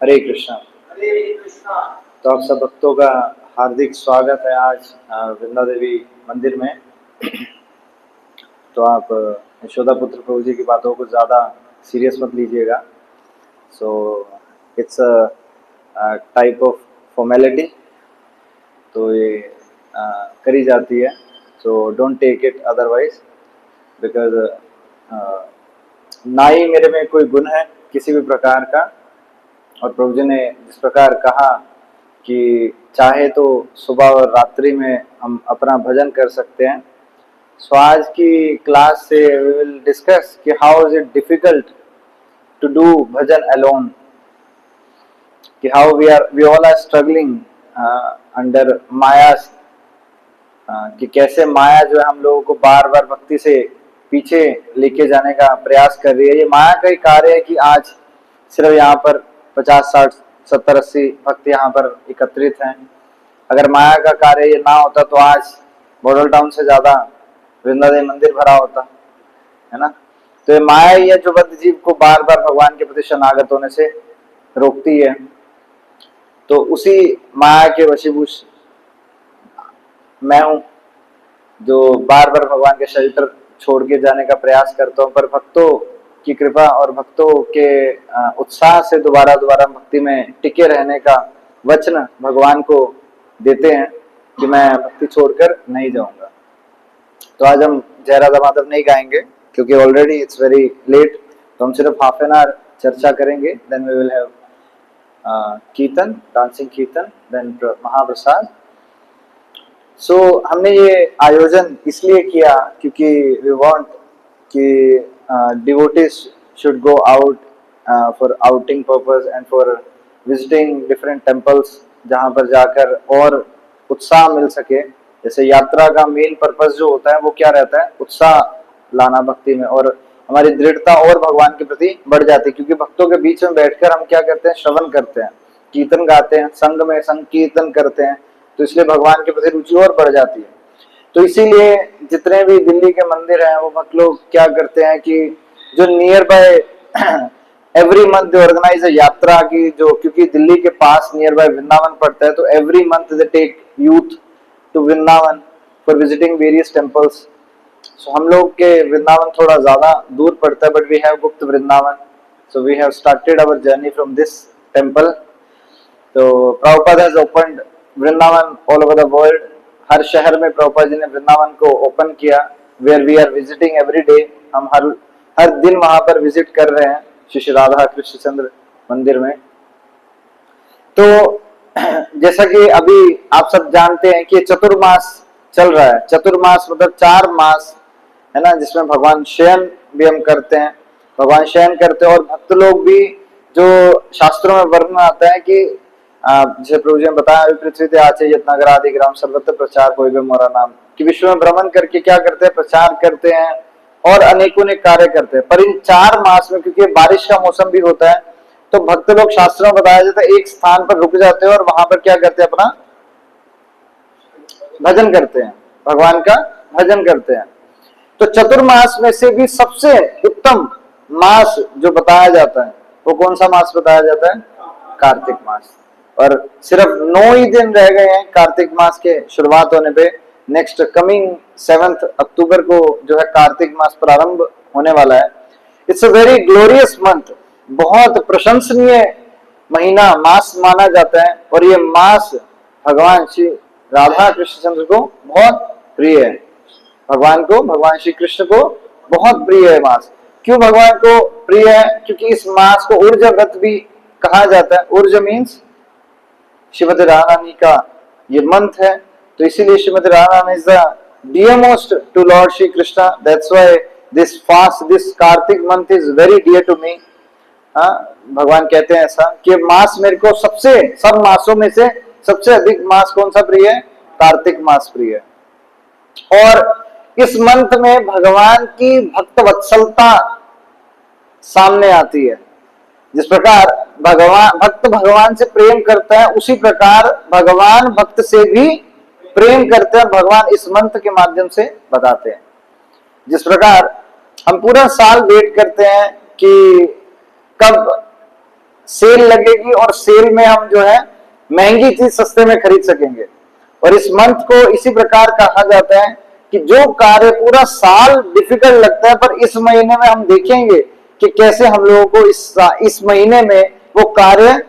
हरे कृष्णा। तो आप सब भक्तों का हार्दिक स्वागत है आज वृंदा देवी मंदिर में। तो आप यशोदा पुत्र प्रभु जी की बातों को ज़्यादा सीरियस मत लीजिएगा। So it's a type of formality, तो ये करी जाती है। So don't take it otherwise, because ना ही मेरे में कोई गुण है किसी भी प्रकार का। और प्रभु जी ने जिस प्रकार कहा कि चाहे तो सुबह और रात्रि में हम अपना भजन कर सकते हैं। सो आज की क्लास से वी विल डिस्कस कि how is it difficult to do bhajan alone, कि how we all are struggling under maya, कि कैसे माया जो है हम लोगों को बार बार भक्ति से पीछे लेके जाने का प्रयास कर रही है। ये माया का ही कार्य है कि आज सिर्फ यहाँ पर 50 60 70 80 भक्त यहाँ पर एकत्रित हैं। अगर माया का कार्य ये ना होता तो आज मॉडल टाउन से ज्यादा वृंदादेवी मंदिर भरा होता है ना। तो ये माया ही है जो बद्ध जीव को बार बार भगवान के प्रति शरणागत होने से रोकती है। तो उसी माया के वशीभूष मैं हूँ जो बार बार भगवान के शरीर छोड़ के जाने का प्रयास करता हूँ, पर भक्तों की कृपा और भक्तों के उत्साह से दोबारा दोबारा भक्ति में टिके रहने का वचन भगवान को देते हैं कि मैं भक्ति छोड़कर नहीं जाऊंगा। तो आज हम जय राधा माधव नहीं गाएंगे क्योंकि ऑलरेडी इट्स वेरी लेट। तो हम सिर्फ हाफ एन आवर चर्चा करेंगे, देन वी विल हैव कीर्तन, डांसिंग कीर्तन, देन महाप्रसाद। सो हमने ये आयोजन इसलिए किया क्योंकि वी वांट कि devotees should go out for outing purpose and for visiting different temples, जहाँ पर जाकर और उत्साह मिल सके। जैसे यात्रा का मेन पर्पस जो होता है वो क्या रहता है, उत्साह लाना भक्ति में, और हमारी दृढ़ता और भगवान के प्रति बढ़ जाती है। क्योंकि भक्तों के बीच में बैठकर हम क्या करते हैं, श्रवण करते हैं, कीर्तन गाते हैं, संग में संकीर्तन करते हैं, तो इसलिए भगवान के प्रति रुचि और बढ़ जाती है। तो इसीलिए जितने भी दिल्ली के मंदिर हैं वो भक्त लोग क्या करते हैं कि जो nearby every month they organise a yatra की, जो क्योंकि दिल्ली के पास नियर बाय वृंदावन पड़ता है, तो every month they take youth to Vrindavan for visiting various temples. So हम लोग के वृंदावन थोड़ा ज्यादा दूर पड़ता है, but we have booked Vrindavan, so we have started our journey from this temple. तो Prabhupada has opened Vrindavan all over the world. हर शहर में प्रभुपाद जी ने वृंदावन को ओपन किया, where we are visiting every day. हम हर दिन वहां पर विजिट कर रहे हैं श्री राधा कृष्ण चंद्र मंदिर में। तो जैसा कि अभी आप सब जानते हैं कि चतुर्मास चल रहा है। चतुर्मास मतलब 4 मास है ना, जिसमें भगवान शयन भी हम करते हैं, भगवान शयन करते हैं। और भक्त लोग भी, जो शास्त्रों में वर्णन आता है कि जैसे प्रभु जी ने बताया, पृथ्वी ते आचे यत्नागरादि ग्राम सर्वत्र प्रचार होय बे मोरा नाम, कि विश्व में भ्रमण करके क्या करते हैं, प्रचार करते हैं और अनेकों ने कार्य करते हैं। पर इन 4 मास में क्योंकि बारिश का मौसम भी होता है, तो भक्त लोग शास्त्रों में बताया जाता है एक स्थान पर रुक जाते हैं और वहां पर क्या करते हैं, अपना भजन करते हैं, भगवान का भजन करते हैं। तो चतुर्मास में से भी सबसे उत्तम मास जो बताया जाता है वो कौन सा मास बताया जाता है, कार्तिक मास। और सिर्फ 9 ही दिन रह गए हैं कार्तिक मास के शुरुआत होने पे। नेक्स्ट कमिंग 7 अक्टूबर को जो है कार्तिक मास प्रारंभ होने वाला है। It's a very glorious month, बहुत प्रशंसनीय महीना मास माना जाता है। और ये मास भगवान श्री राधा कृष्ण चंद्र को बहुत प्रिय है। भगवान को, भगवान श्री कृष्ण को बहुत प्रिय है मास। क्यों भगवान को प्रिय है, क्योंकि इस मास को ऊर्ज व्रत भी कहा जाता है। ऊर्ज मीन्स श्रीमती राधारानी का ये मंथ है, तो इसीलिए Shrimati Radharani is the dearmost to lord Shri Krishna. That's why this fast, this Kartik month is very dear to me. भगवान कहते हैं ऐसा कि मास मेरे को सबसे, सब मासों में से सबसे अधिक मास कौन सा प्रिय है, कार्तिक मास प्रिय है। और इस मंथ में भगवान की भक्त वत्सलता सामने आती है। जिस प्रकार भक्त भगवान से प्रेम करता है, उसी प्रकार भगवान भक्त से भी प्रेम करते हैं। भगवान इस मंत्र के माध्यम से बताते हैं। जिस प्रकार हम पूरा साल वेट करते हैं कि कब सेल लगेगी और सेल में हम जो है महंगी चीज सस्ते में खरीद सकेंगे। और इस मंथ को इसी प्रकार कहा जाता है कि जो कार्य पूरा साल डिफिकल्ट लगता है, पर इस महीने में हम देखेंगे कि कैसे हम लोगों को इस महीने में वो कार्य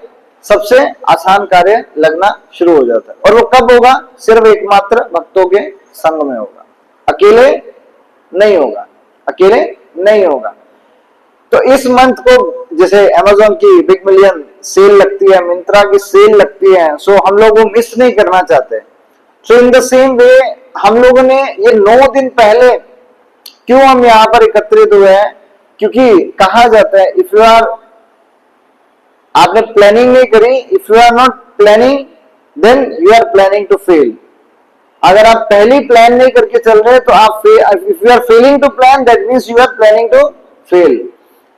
सबसे आसान कार्य लगना शुरू हो जाता है। और वो कब होगा? सिर्फ एकमात्र भक्तों के संग में होगा, अकेले नहीं होगा, अकेले नहीं होगा। तो इस मंथ को जैसे अमेज़न की बिग मिलियन सेल लगती है, मिंत्रा की सेल लगती है, सो हम लोग वो मिस नहीं करना चाहते। सो इन द सेम वे हम लोगों ने ये 9 दिन पहले क्यों हम यहाँ पर एकत्रित हुए हैं? क्योंकि कहा जाता है इफ यू आर, आपने प्लानिंग नहीं करी, if you are not planning then you are planning to fail. अगर आप पहले प्लान नहीं करके चल रहे तो आप if you are failing to plan that means you are planning to fail.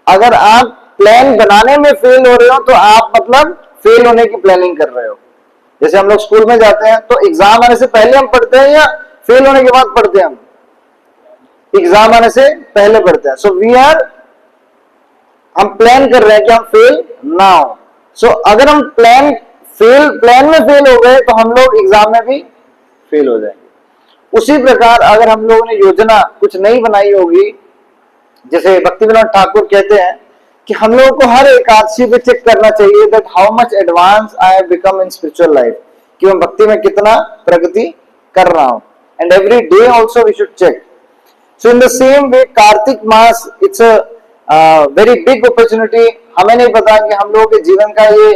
अगर आप प्लान बनाने में फेल हो रहे हो तो आप मतलब फेल होने की प्लानिंग कर रहे हो। जैसे हम लोग स्कूल में जाते हैं तो एग्जाम आने से पहले हम पढ़ते हैं या फेल होने के बाद पढ़ते हैं? हम एग्जाम आने से पहले पढ़ते हैं। सो वी आर, हम प्लान कर रहे हैं कि हम फेल ना हो। सो अगर हम प्लान में फेल हो गए तो हम लोग एग्जाम में भी फेल हो जाएंगे। उसी प्रकार अगर हम लोगों ने योजना कुछ नहीं बनाई होगी, जैसे भक्ति विनोद ठाकुर कहते हैं कि हम लोगों को हर एकादशी पे चेक करना चाहिए that how much advance I have become in spiritual life, कि मैं भक्ति में कितना प्रगति कर रहा हूं। And every day also we should check. So in the same way Kartik मास it's a very big opportunity. हमें नहीं पता कि हम लोगों के जीवन का ये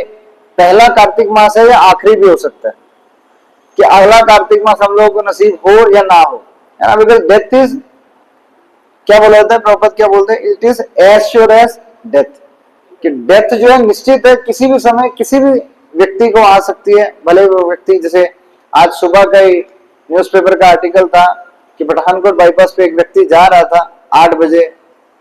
पहला कार्तिक मास है या आखिरी भी हो सकता है, कि अगला कार्तिक मास हम लोगों को नसीब हो या ना हो, है ना। बिकॉज डेथ इज, क्या बोला जाता है, प्रॉपर क्या बोलते हैं, it is as sure as death, कि डेथ जो है निश्चित है, किसी भी समय किसी भी व्यक्ति को आ सकती है। भले वो व्यक्ति, जैसे आज सुबह का ही न्यूज़पेपर का आर्टिकल था कि पठानकोट बाईपास पे एक व्यक्ति जा रहा था 8 बजे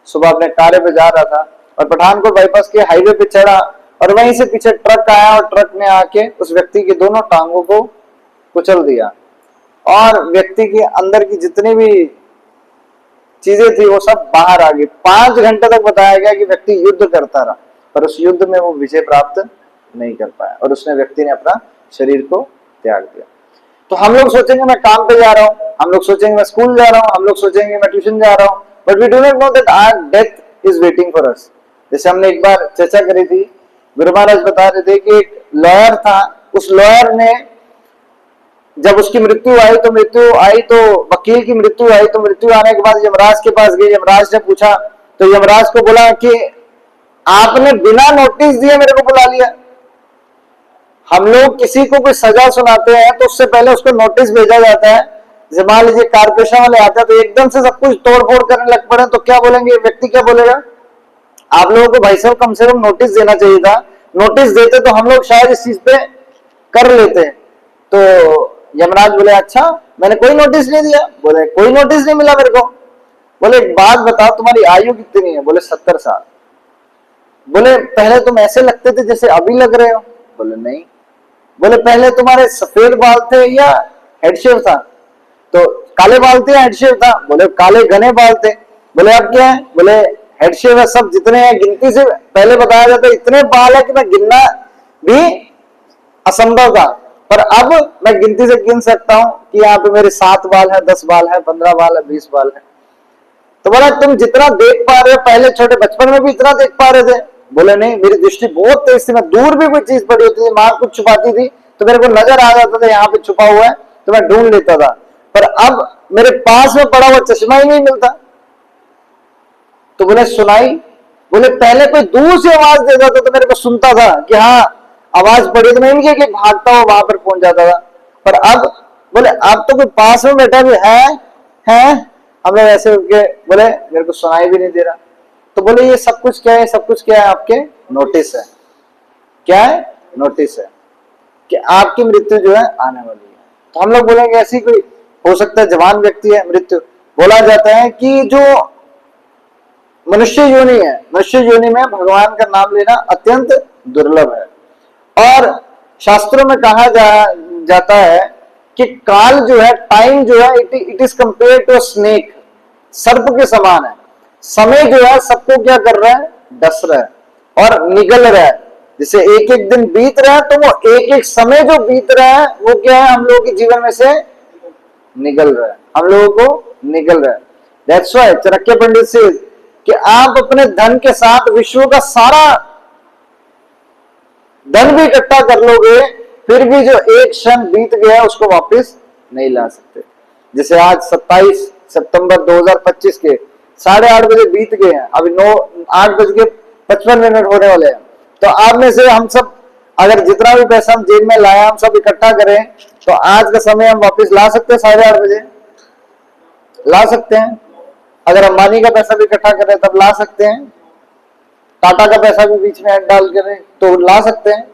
सुबह अपने कार्य पे जा रहा था और पठानकोट बाईपास के हाईवे पे चढ़ा और वहीं से पीछे ट्रक आया और ट्रक ने आके उस व्यक्ति की दोनों टांगों को कुचल दिया और व्यक्ति के अंदर की जितनी भी चीजें थी वो सब बाहर आ गई। 5 घंटे तक बताया गया कि व्यक्ति युद्ध करता रहा, पर उस युद्ध में वो विजय प्राप्त नहीं कर पाया और उसने व्यक्ति ने अपना शरीर को त्याग दिया। तो हम लोग सोचेंगे मैं काम पे जा रहा हूँ, हम लोग सोचेंगे मैं स्कूल जा रहा हूँ, हम लोग सोचेंगे मैं ट्यूशन जा रहा हूँ, but we do not know that our death is waiting for us. जैसे हमने एक बार चर्चा करी थी, गुरु महाराज बता रहे थे कि एक लॉयर था, उस लॉयर ने जब उसकी मृत्यु आई तो वकील की मृत्यु आई तो मृत्यु आने के बाद यमराज के पास गए। यमराज ने पूछा तो यमराज को बोला कि आपने बिना नोटिस दिए मेरे को बुला लिया। हम लोग किसी को कोई सजा सुनाते हैं तो उससे पहले उसको नोटिस भेजा जाता है। जैसे मान लीजिए कारपोरेशन वाले आते हैं तो एकदम से सब कुछ तोड़ फोड़ करने लग पड़े तो क्या बोलेंगे, व्यक्ति क्या बोलेगा, आप लोगों को भाई साहब कम से कम नोटिस देना चाहिए था, नोटिस देते तो हम लोग शायद इस चीज पे कर लेते। तो यमराज बोले अच्छा मैंने कोई नोटिस नहीं दिया। बोले कोई नोटिस नहीं मिला मेरे को। बोले एक बात बताओ तुम्हारी आयु कितनी है? बोले 70 साल। बोले पहले तुम ऐसे लगते थे जैसे अभी लग रहे हो? बोले नहीं। बोले पहले तुम्हारे सफेद बाल थे या हेडशेव था? तो काले बाल थे या हेडशेव था? बोले काले घने बाल थे। बोले अब क्या है? बोले हेडशेव है, सब जितने हैं गिनती से पहले बताया जाता है इतने बाल है कि मैं गिनना भी असंभव था, पर अब मैं गिनती से गिन सकता हूं कि यहाँ पे मेरे 7 बाल है, 10 बाल है, 15 बाल है, 20 बाल है। तो बोला तुम जितना देख पा रहे हो पहले छोटे बचपन में भी इतना देख पा रहे थे? बोले नहीं, मेरी दृष्टि बहुत तेज थी, मैं दूर भी कोई चीज पड़ी होती थी, मां कुछ छुपाती थी तो मेरे को नजर आ जाता था यहाँ पे छुपा हुआ है तो मैं ढूंढ लेता था, पर अब मेरे पास में पड़ा हुआ चश्मा ही नहीं मिलता। तो बोले सुनाई? बोले पहले कोई दूर से आवाज देता था तो मेरे को सुनता था कि हाँ आवाज पड़ी, तो मैं इनके कि भागता हुआ वहां पर पहुंच जाता था, पर अब बोले अब तो कोई पास में बैठा भी है हम लोग ऐसे उनके बोले मेरे को सुनाई भी नहीं दे रहा। तो बोले ये सब कुछ क्या है? सब कुछ क्या है? आपके नोटिस है। क्या है? नोटिस है कि आपकी मृत्यु जो है आने वाली है। तो हम लोग बोलेंगे ऐसी कोई हो सकता है जवान व्यक्ति है मृत्यु। बोला जाता है कि जो मनुष्य योनि है, मनुष्य योनि में भगवान का नाम लेना अत्यंत दुर्लभ है। और शास्त्रों में कहा जाता है कि काल जो है, टाइम जो है, it is compare to snake, सर्प के समान है। समय जो है सबको क्या कर रहा है? डस रहा है और निगल रहा है। जैसे एक एक दिन बीत रहा है, तो वो एक एक समय जो बीत रहा है वो क्या है, हम लोगों के जीवन में से निकल रहा है, हम लोगों को निकल रहा है। दैट्स व्हाई चाणक्य पंडित से कि आप अपने धन के साथ विश्व का सारा धन भी इकट्ठा कर लोगे, फिर भी जो एक क्षण बीत गया उसको वापस नहीं ला सकते। जैसे आज 27 सितंबर 2025 के 8:30 बजे बीत गए हैं, अभी 8:55 होने वाले हैं। तो आप में से हम सब अगर जितना भी पैसा हम जेब में लाया हम सब इकट्ठा करें, तो आज का समय हम वापस ला सकते हैं 8:30 बजे? ला सकते हैं। अगर अंबानी का पैसा भी इकट्ठा करें तब ला सकते हैं। टाटा का पैसा भी बीच में ऐड डाल करें तो ला सकते हैं।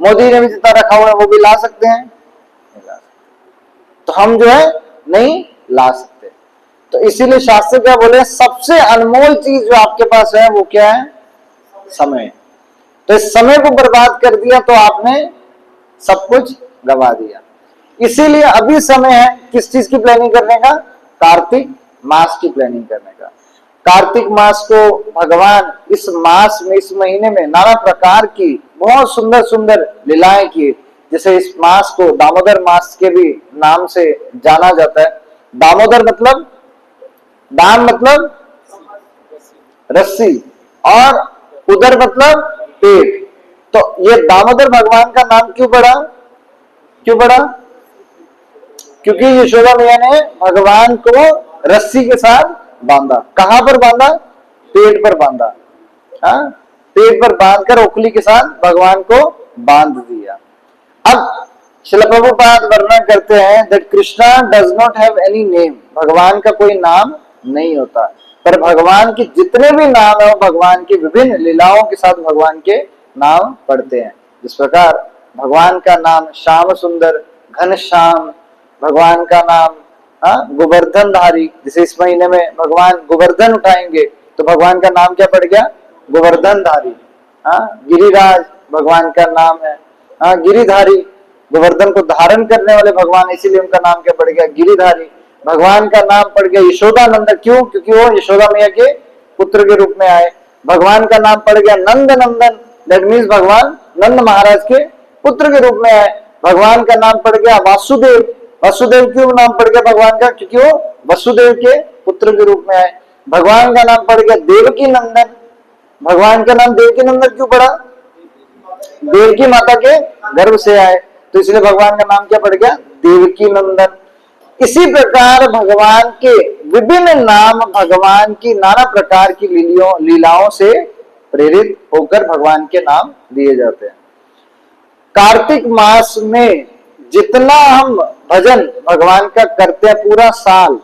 मोदी ने भी जितना रखा हुआ है वो भी ला सकते हैं, नहीं ला सकते। तो हम जो है नहीं ला सकते। तो इसीलिए शास्त्र क्या बोले, सबसे अनमोल चीज जो आपके पास है वो क्या है? समय। तो इस समय को बर्बाद कर दिया तो आपने सब कुछ गवा दिया। इसीलिए अभी समय है किस चीज की प्लानिंग करने का? कार्तिक मास की प्लानिंग करने का। कार्तिक मास को भगवान इस मास में, इस महीने में नाना प्रकार की बहुत सुंदर सुंदर लीलाएं की। जैसे इस मास को दामोदर मास के भी नाम से जाना जाता है। दामोदर मतलब, दाम मतलब रस्सी, और उदर मतलब पेट। तो ये दामोदर भगवान का नाम क्यों पड़ा? क्यों पड़ा? क्योंकि यशोदा मैया ने भगवान को रस्सी के साथ बांधा। कहां पर बांधा? पेट पर बांधा। हाँ, पेट पर बांधकर ओखली के साथ भगवान को बांध दिया। अब श्रील प्रभुपाद वर्णन करते हैं that Krishna does not have any name. भगवान का कोई नाम नहीं होता, पर भगवान के जितने भी नाम है वो भगवान की विभिन्न लीलाओं के साथ भगवान के नाम पढ़ते हैं। जिस प्रकार भगवान का नाम श्याम सुंदर, घनश्याम, भगवान का नाम गोवर्धन धारी। जैसे इस महीने में भगवान गोवर्धन उठाएंगे तो भगवान का नाम क्या पड़ गया? गोवर्धन धारी। गिरिराज भगवान का नाम है। गिरिधारी, गोवर्धन को धारण करने वाले भगवान, इसीलिए उनका नाम क्या पड़ गया? गिरिधारी। भगवान का नाम पड़ गया यशोदानंद। क्यों? क्योंकि वो यशोदा मैया के पुत्र के रूप में आए। भगवान का नाम पड़ गया नंद नंदन, दैट मीन्स भगवान नंद महाराज के पुत्र के रूप में आए। भगवान का नाम पड़ गया वासुदेव। वसुदेव क्यों नाम पड़ गया भगवान का? क्योंकि वो वसुदेव के पुत्र के रूप में आए। भगवान का नाम पड़ गया देवकी नंदन। भगवान का नाम देवकी नंदन क्यों पड़ा? देवकी माता के गर्भ से आए, तो इसलिए भगवान का नाम क्या पड़ गया? देवकी नंदन। इसी प्रकार भगवान के विभिन्न नाम भगवान की नाना प्रकार की लीलाओं से प्रेरित होकर भगवान के नाम दिए जाते हैं। कार्तिक मास में जितना हम भजन भगवान का करते हैं पूरा साल,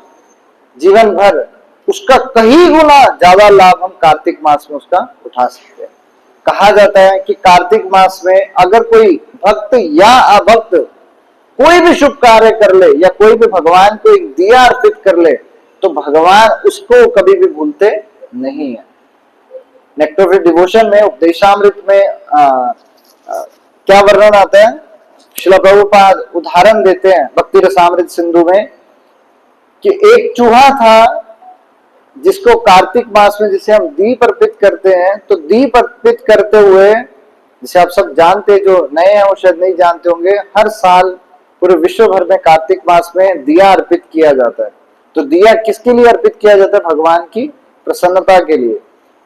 जीवन भर, उसका कई गुना ज्यादा लाभ हम कार्तिक मास में उसका उठा सकते हैं। कहा जाता है कि कार्तिक मास में अगर कोई भक्त या अभक्त कोई भी शुभ कार्य कर ले या कोई भी भगवान को एक दिया अर्पित कर ले तो भगवान उसको कभी भी भूलते नहीं है। नेक्टर ऑफ डिवोशन में, उपदेशामृत में क्या वर्णन आता है? श्रील प्रभुपाद उदाहरण देते हैं भक्ति रसामृत सिंधु में कि एक चूहा था जिसको कार्तिक मास में जिसे हम दीप अर्पित करते हैं, तो दीप अर्पित करते हुए, जिसे आप सब जानते, जो नए हैं वो शायद नहीं जानते होंगे, हर साल पूरे विश्व भर में कार्तिक मास में दिया अर्पित किया जाता है। तो दिया किसके लिए अर्पित किया जाता है? भगवान की प्रसन्नता के लिए।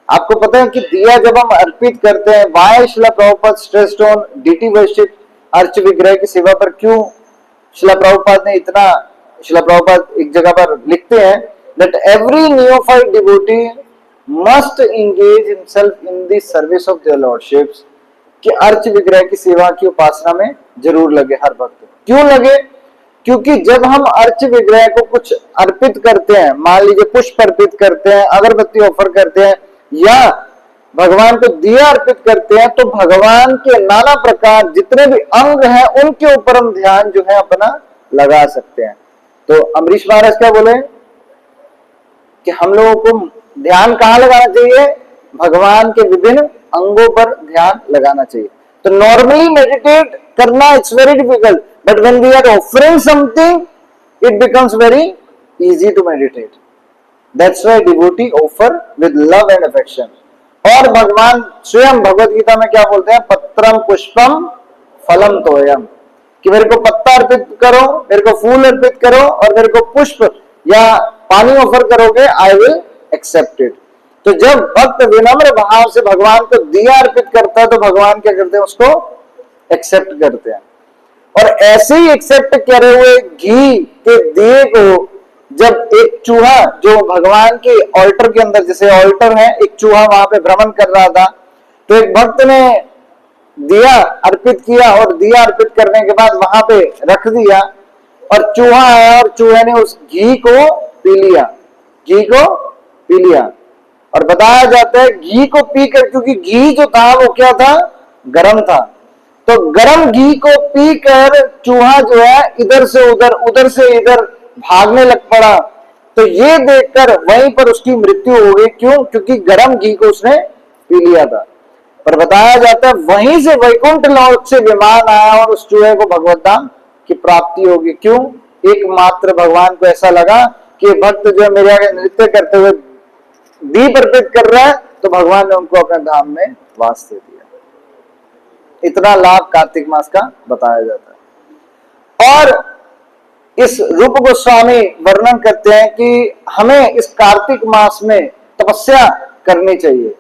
आपको पता है कि दिया जब हम अर्पित करते हैं, why Srila Prabhupada stressed on deity worship, अर्च विग्रह की सेवा पर क्यों श्रील प्रभुपाद ने इतना, श्रील प्रभुपाद एक जगह पर लिखते हैं that every neophyte devotee must engage himself in the service of their lordships, कि अर्च विग्रह की सेवा की उपासना में जरूर लगे हर भक्त। क्यों लगे? क्योंकि जब हम अर्च विग्रह को कुछ अर्पित करते हैं, मान लीजिए पुष्प अर्पित करते हैं, अगरबत्ती ऑफर करते हैं या भगवान को दिया अर्पित करते हैं, तो भगवान के नाना प्रकार जितने भी अंग हैं उनके ऊपर हम ध्यान जो है अपना लगा सकते हैं। तो अमरीश महाराज क्या बोले कि हम लोगों को ध्यान कहां लगाना चाहिए? भगवान के विभिन्न अंगों पर ध्यान लगाना चाहिए। तो नॉर्मली मेडिटेट करना it's very difficult, but when we are offering something it becomes very easy to meditate. That's why devotee offer with love and affection. और भगवान स्वयं भगवत गीता में क्या बोलते हैं, पत्रम पुष्पम फलम तोयम, कि मेरे को पत्ता अर्पित करो, मेरे को फूल अर्पित करो और मेरे को पुष्प या पानी ऑफर करोगे, आई विल एक्सेप्ट इट। तो जब भक्त विनम्र भाव से भगवान को दिया अर्पित करता है तो भगवान क्या करते हैं, उसको एक्सेप्ट करते हैं। और ऐसे ही एक्सेप्ट करे हुए घी के दिए को जब एक चूहा जो भगवान के ऑल्टर के अंदर, जैसे ऑल्टर है, एक चूहा वहां पे भ्रमण कर रहा था, तो एक भक्त ने दिया अर्पित किया और दिया अर्पित करने के बाद वहां पे रख दिया और चूहा आया और चूहे ने उस घी को पी लिया, घी को पी लिया। और बताया जाता है घी को पीकर, क्योंकि घी जो था वो क्या था, गर्म था, तो गर्म घी को पीकर चूहा जो है इधर से उधर, उधर से इधर भागने लग पड़ा। तो ये देखकर वहीं पर उसकी मृत्यु हो गई। क्यों? क्योंकि गर्म घी को उसने पी लिया था। पर बताया जाता है वहीं से वैकुंठ लोक से विमान आया और उस चूहे को भगवत धाम की प्राप्ति होगी। क्यों? एकमात्र भगवान को ऐसा लगा कि भक्त जो है मेरे आगे नृत्य करते हुए दीप अर्पित कर रहा है, तो भगवान ने उनको अपने धाम में वास दे दिया। इतना लाभ कार्तिक मास का बताया जाता है। और इस रूप गोस्वामी वर्णन करते हैं कि हमें इस कार्तिक मास में तपस्या करनी चाहिए।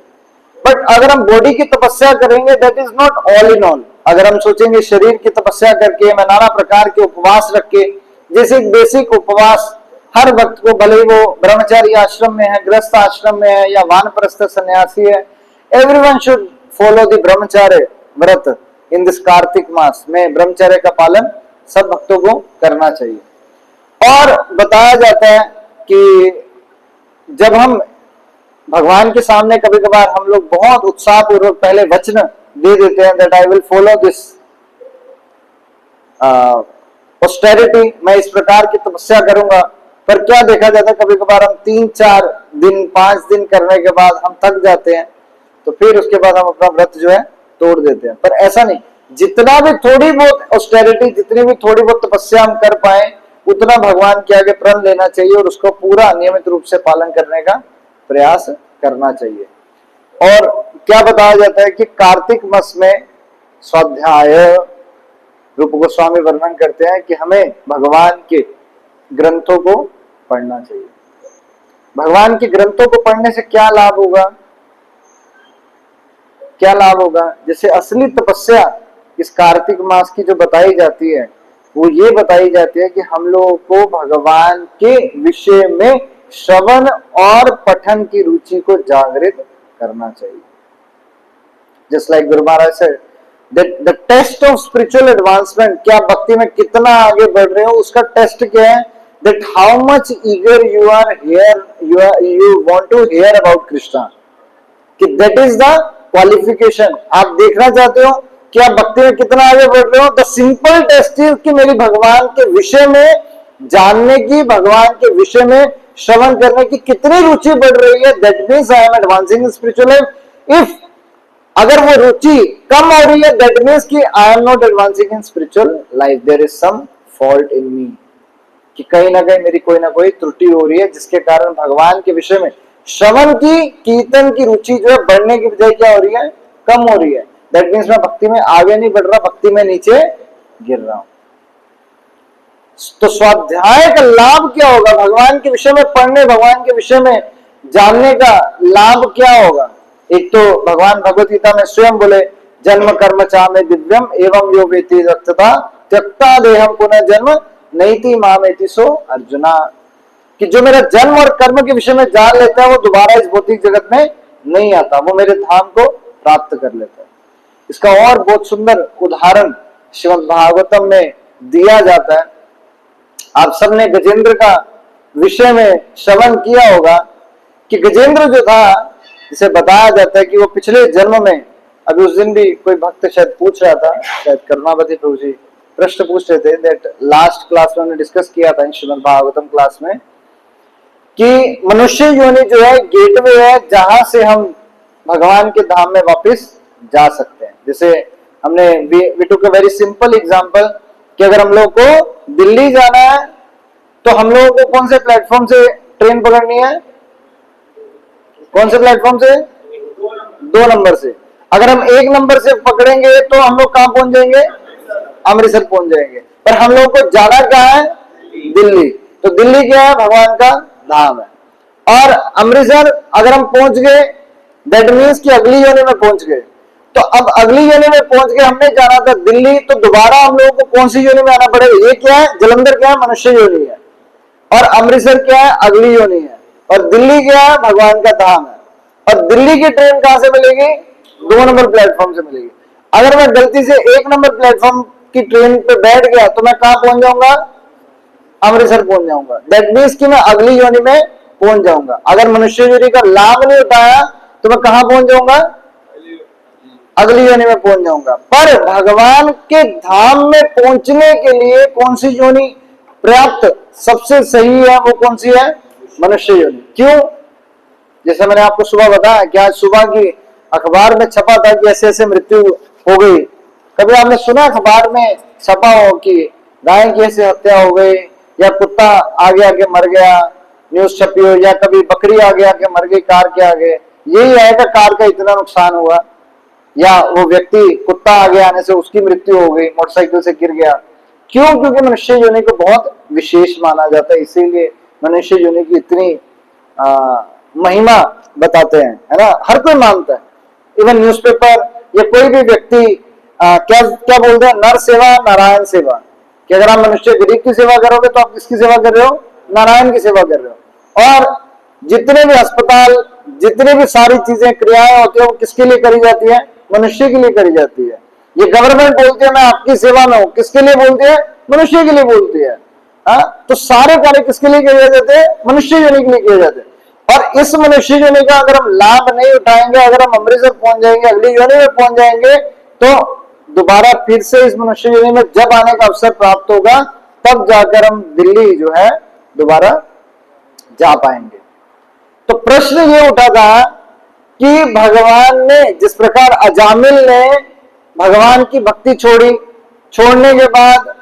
बट अगर हम बॉडी की तपस्या करेंगे, that is not all in all. अगर हम सोचेंगे शरीर की तपस्या करके, मैं नाना प्रकार के उपवास रख के, जैसे बेसिक उपवास हर वक्त को, भले वो ब्रह्मचारी आश्रम में है, गृहस्थ आश्रम में है या वानप्रस्थ सन्यासी है, एवरीवन शुड फॉलो द ब्रह्मचार्य व्रत इन दिस कार्तिक मास में। ब्रह्मचर्य का पालन सब भक्तों को करना चाहिए। और बताया जाता है कि जब हम भगवान के सामने कभी कभार हम लोग बहुत उत्साह पूर्वक पहले वचन दे देते हैं, that I will follow this austerity, मैं इस प्रकार की तपस्या करूंगा। पर क्या देखा जाता है, कभी कभार हम 3-4 दिन 5 दिन करने के बाद हम थक जाते हैं, तो फिर उसके बाद हम अपना व्रत जो है तोड़ देते हैं। पर ऐसा नहीं, जितना भी थोड़ी बहुत ऑस्टेरिटी, जितनी भी थोड़ी बहुत तपस्या हम कर पाए, उतना भगवान के आगे प्रण लेना चाहिए और उसको पूरा नियमित रूप से पालन करने का प्रयास करना चाहिए। और क्या बताया जाता है कि कार्तिक मास में स्वाध्याय, रूप गोस्वामी वर्णन करते हैं कि हमें भगवान के ग्रंथों को पढ़ना चाहिए। भगवान के ग्रंथों को पढ़ने से क्या लाभ होगा, क्या लाभ होगा? जैसे असली तपस्या इस कार्तिक मास की जो बताई जाती है, वो ये बताई जाती है कि हम लोगों को भगवान के विषय में श्रवण और पठन की रुचि को जागृत करना चाहिए। जस्ट लाइक गुरु महाराज से the test of spiritual advancement, क्या भक्ति में कितना आगे बढ़ रहे हो, उसका टेस्ट क्या है, that how much eager you are hear, you want to hear about Krishna, कि दैट इज द क्वालिफिकेशन। आप देखना चाहते हो कि आप भक्ति में कितना आगे बढ़ रहे हो। द सिंपल टेस्ट इज कि मेरी भगवान के विषय में जानने की, भगवान के विषय में श्रवण करने की कितनी रुचि बढ़ रही है, that means I am advancing in spiritual life. If अगर वो रुचि कम हो रही है, दैट मीन्स कि I am not advancing in spiritual life, there is some fault in me, कि कहीं ना कहीं मेरी कोई ना कोई त्रुटि हो रही है, जिसके कारण भगवान के विषय में श्रवण की, कीर्तन की रुचि जो है बढ़ने की बजाय क्या हो रही है, कम हो रही है। दैट मीन्स मैं भक्ति में आगे नहीं बढ़ रहा, भक्ति में नीचे गिर रहा हूं। तो स्वाध्याय का लाभ क्या होगा, भगवान के विषय में पढ़ने, भगवान के विषय में जानने का लाभ क्या होगा? एक तो भगवान भगवत गीता में स्वयं बोले, जन्म कर्म चामे दिव्यम एवं यो वेति रक्तता त्यक्ता देहम पुनः जन्म नैति मामेति सो अर्जुना, कि जो मेरा जन्म और कर्म के विषय में जान लेता है वो दोबारा इस भौतिक जगत में नहीं आता, वो मेरे धाम को प्राप्त कर लेता है। इसका और बहुत सुंदर उदाहरण श्रीमद् भागवतम में दिया जाता है। आप सबने गजेंद्र का विषय में श्रवण किया होगा कि गजेंद्र जो था, जिसे बताया जाता है कि वो पिछले जन्म में, अभी उस दिन भी कोई भक्त शायद पूछ रहा था, शायद करुणावती प्रभु जी प्रश्न पूछ रहे थे, दैट लास्ट क्लास में हमने डिस्कस किया था श्रीमद् भागवतम क्लास में, कि मनुष्य योनि जो है गेटवे है जहां से हम भगवान के धाम में वापस जा सकते हैं। जैसे हमने we took a very simple example कि अगर हम लोग को दिल्ली जाना है तो हम लोगों को कौन से प्लेटफॉर्म से ट्रेन पकड़नी है, कौन से प्लेटफॉर्म से? 2 नंबर से। अगर हम 1 नंबर से पकड़ेंगे तो हम लोग कहां पहुंच जाएंगे? अमृतसर पहुंच जाएंगे। पर हम लोग को जाना कहां है? दिल्ली। तो दिल्ली क्या है? भगवान का धाम है। और अमृतसर अगर हम पहुंच गए, दैट मीन्स कि अगली योनि में पहुंच गए। तो अब अगली योनि में पहुंच गए, हमने जाना था दिल्ली, तो दोबारा हम लोगों को कौन सी योनि में आना पड़ेगा? ये क्या है? जलंधर क्या है? मनुष्य योनि है। और अमृतसर क्या है? अगली योनि है। और दिल्ली क्या है? भगवान का धाम है। और दिल्ली की ट्रेन कहां से मिलेगी? 2 नंबर प्लेटफॉर्म से मिलेगी। अगर मैं गलती से 1 नंबर प्लेटफॉर्म की ट्रेन पे बैठ गया तो मैं कहां पहुंच जाऊंगा? अमृतसर पहुंच जाऊंगा। दैट मीन्स कि मैं अगली योनि में पहुंच जाऊंगा। अगर मनुष्य योनि का लाभ नहीं उठाया तो मैं कहां पहुंच जाऊंगा? अगली योनि में पहुंच जाऊंगा। पर भगवान के धाम में पहुंचने के लिए कौन सी योनि पर्याप्त सबसे सही है? वो कौन सी है? मनुष्य योनि। क्यों? जैसे मैंने आपको सुबह बताया कि आज सुबह की अखबार में छपा था कि ऐसे ऐसे मृत्यु हो गई। कभी आपने सुना अखबार में छपा हो कि गाय की ऐसे हत्या हो गई, या कुत्ता आगे आगे मर गया, न्यूज छपी हो, या कभी बकरी आगे आगे मर गई कार के आगे? यही आएगा कार का इतना नुकसान हुआ, या वो व्यक्ति कुत्ता आगे आने से उसकी मृत्यु हो गई, मोटरसाइकिल से गिर गया। क्यों? क्योंकि मनुष्य योनि को बहुत विशेष माना जाता है, इसीलिए मनुष्य योनि की इतनी महिमा बताते हैं, है ना? हर कोई मानता है। इवन न्यूज़पेपर या कोई भी व्यक्ति क्या क्या बोलते हैं? नर सेवा नारायण सेवा। कि अगर आप मनुष्य गरीब की सेवा करोगे तो आप किसकी सेवा कर रहे हो? नारायण की सेवा कर रहे हो। और जितने भी अस्पताल, जितने भी सारी चीजें क्रियाएं होती है वो किसके लिए करी जाती है? मनुष्य के लिए करी जाती है। ये गवर्नमेंट बोलती है मैं आपकी सेवा में हूं, किसके लिए बोलती है? मनुष्य के लिए बोलती है। तो सारे कार्य किसके लिए किए जाते हैं? मनुष्य योनि के लिए किए जाते हैं। और इस मनुष्य योनि का अगर हम लाभ नहीं उठाएंगे, अगर हम अमृतसर पहुंच जाएंगे, अगली योनि में पहुंच जाएंगे, तो दोबारा फिर से इस मनुष्य योनि में जब आने का अवसर प्राप्त होगा तब जाकर हम दिल्ली जो है दोबारा जा पाएंगे। तो प्रश्न ये उठा था कि भगवान ने जिस प्रकार अजामिल ने भगवान की भक्ति छोड़ी, छोड़ने के बाद